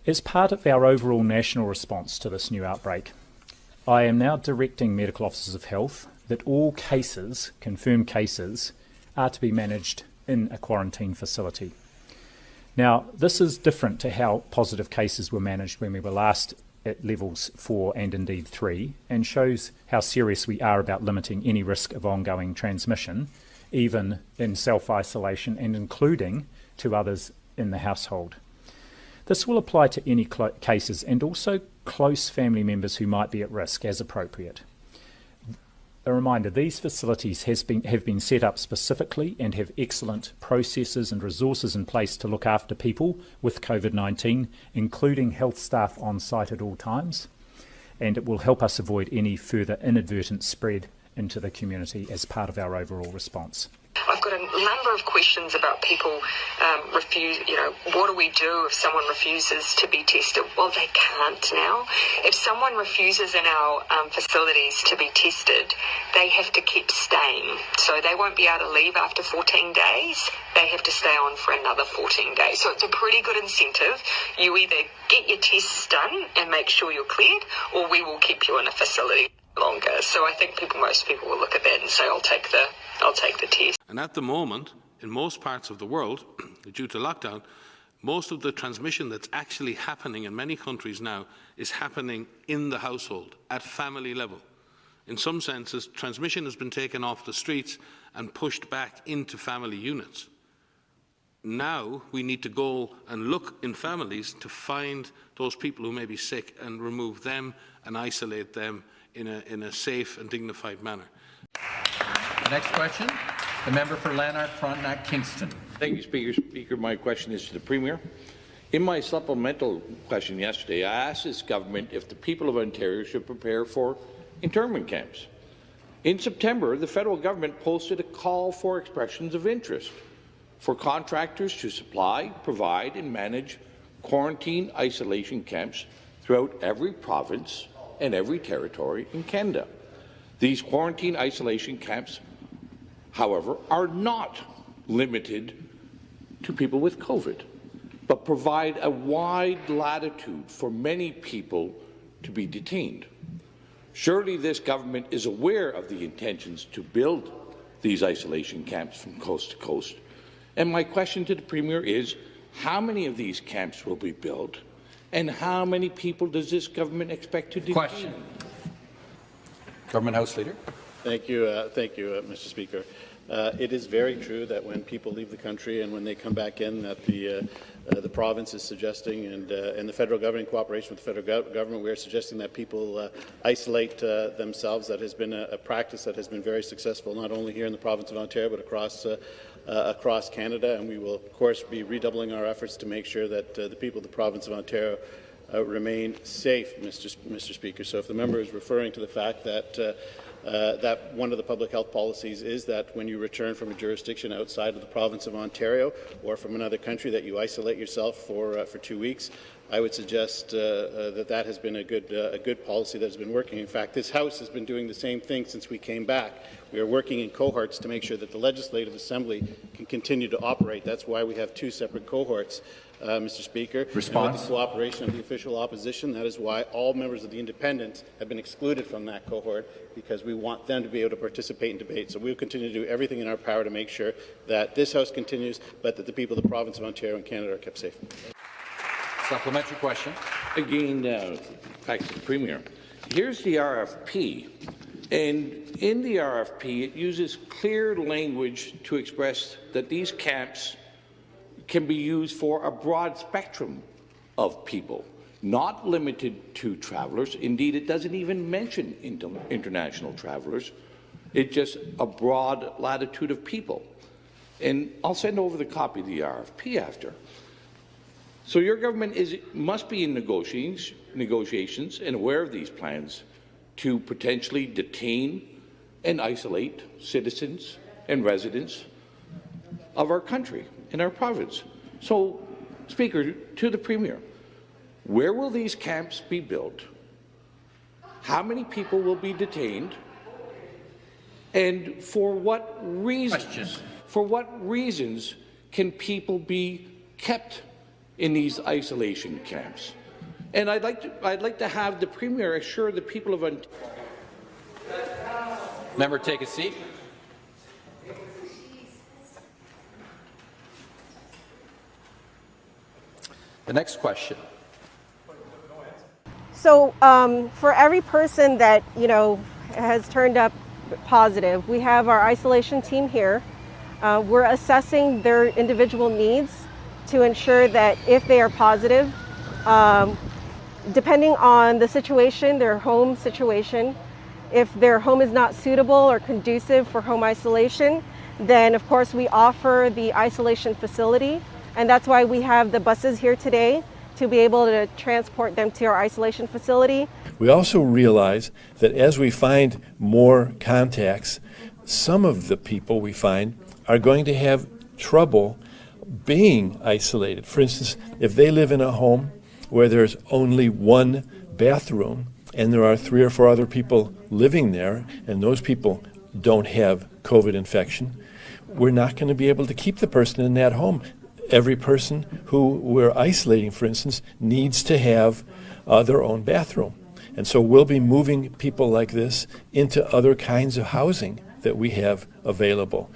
As part of our overall national response to this new outbreak, I am now directing medical officers of health that all cases, confirmed cases, are to be managed in a quarantine facility. Now, this is different to how positive cases were managed when we were last at levels 4 and indeed 3, and shows how serious we are about limiting any risk of ongoing transmission, even in self-isolation and including to others in the household. This will apply to any cases and also close family members who might be at risk as appropriate. A reminder, these facilities have been set up specifically and have excellent processes and resources in place to look after people with COVID-19, including health staff on site at all times, and it will help us avoid any further inadvertent spread into the community as part of our overall response. I've got a number of questions about people what do we do if someone refuses to be tested? Well, they can't now. If someone refuses in our facilities to be tested, they have to keep staying. So they won't be able to leave after 14 days. They have to stay on for another 14 days. So it's a pretty good incentive. You either get your tests done and make sure you're cleared, or we will keep you in a facility longer. So I think most people will look at that and say, I'll take the test. And at the moment, in most parts of the world, due to lockdown, most of the transmission that's actually happening in many countries now is happening in the household, at family level. In some senses, transmission has been taken off the streets and pushed back into family units. Now we need to go and look in families to find those people who may be sick and remove them and isolate them in a safe and dignified manner. The next question, the member for Lanark, Frontenac, Kingston. Thank you, Speaker. My question is to the Premier. In my supplemental question yesterday, I asked this government if the people of Ontario should prepare for internment camps. In September, the federal government posted a call for expressions of interest for contractors to supply, provide and manage quarantine isolation camps throughout every province and every territory in Canada. These quarantine isolation camps, however, are not limited to people with COVID, but provide a wide latitude for many people to be detained. Surely this government is aware of the intentions to build these isolation camps from coast to coast. And my question to the Premier is, how many of these camps will be built, and how many people does this government expect to detain? Question. Government House Leader. Thank you, Mr. Speaker. It is very true that when people leave the country and when they come back in, that the province is suggesting, and the federal government, in cooperation with the federal government, we are suggesting that people isolate themselves. That has been a practice that has been very successful, not only here in the province of Ontario, but across Canada. And we will, of course, be redoubling our efforts to make sure that the people of the province of Ontario remain safe, Mr. Speaker. So if the member is referring to the fact that that one of the public health policies is that when you return from a jurisdiction outside of the province of Ontario or from another country, that you isolate yourself for 2 weeks, I would suggest that has been a good policy that has been working. In fact, this House has been doing the same thing since we came back. We are working in cohorts to make sure that the Legislative Assembly can continue to operate. That's why we have 2 separate cohorts, Mr. Speaker. Response. With the cooperation of the official opposition, that is why all members of the Independents have been excluded from that cohort, because we want them to be able to participate in debate. So we will continue to do everything in our power to make sure that this House continues, but that the people of the province of Ontario and Canada are kept safe. Supplementary question. Again, back to the Premier. Here's the RFP, and in the RFP it uses clear language to express that these camps can be used for a broad spectrum of people, not limited to travellers. Indeed, it doesn't even mention international travellers. It's just a broad latitude of people. And I'll send over the copy of the RFP after. So your government must be in negotiations and aware of these plans to potentially detain and isolate citizens and residents of our country in our province. So, Speaker, to the Premier, where will these camps be built? How many people will be detained? And for what reasons? Question. For what reasons can people be kept in these isolation camps? And I'd like to have the Premier assure the people of Ontario. Member, take a seat. The next question. So for every person that, has turned up positive, we have our isolation team here. We're assessing their individual needs to ensure that if they are positive, depending on the situation, their home situation, if their home is not suitable or conducive for home isolation, then of course we offer the isolation facility. And that's why we have the buses here today to be able to transport them to our isolation facility. We also realize that as we find more contacts, some of the people we find are going to have trouble being isolated. For instance, if they live in a home where there's only one bathroom and there are 3 or 4 other people living there and those people don't have COVID infection, we're not going to be able to keep the person in that home. Every person who we're isolating, for instance, needs to have their own bathroom. And so we'll be moving people like this into other kinds of housing that we have available.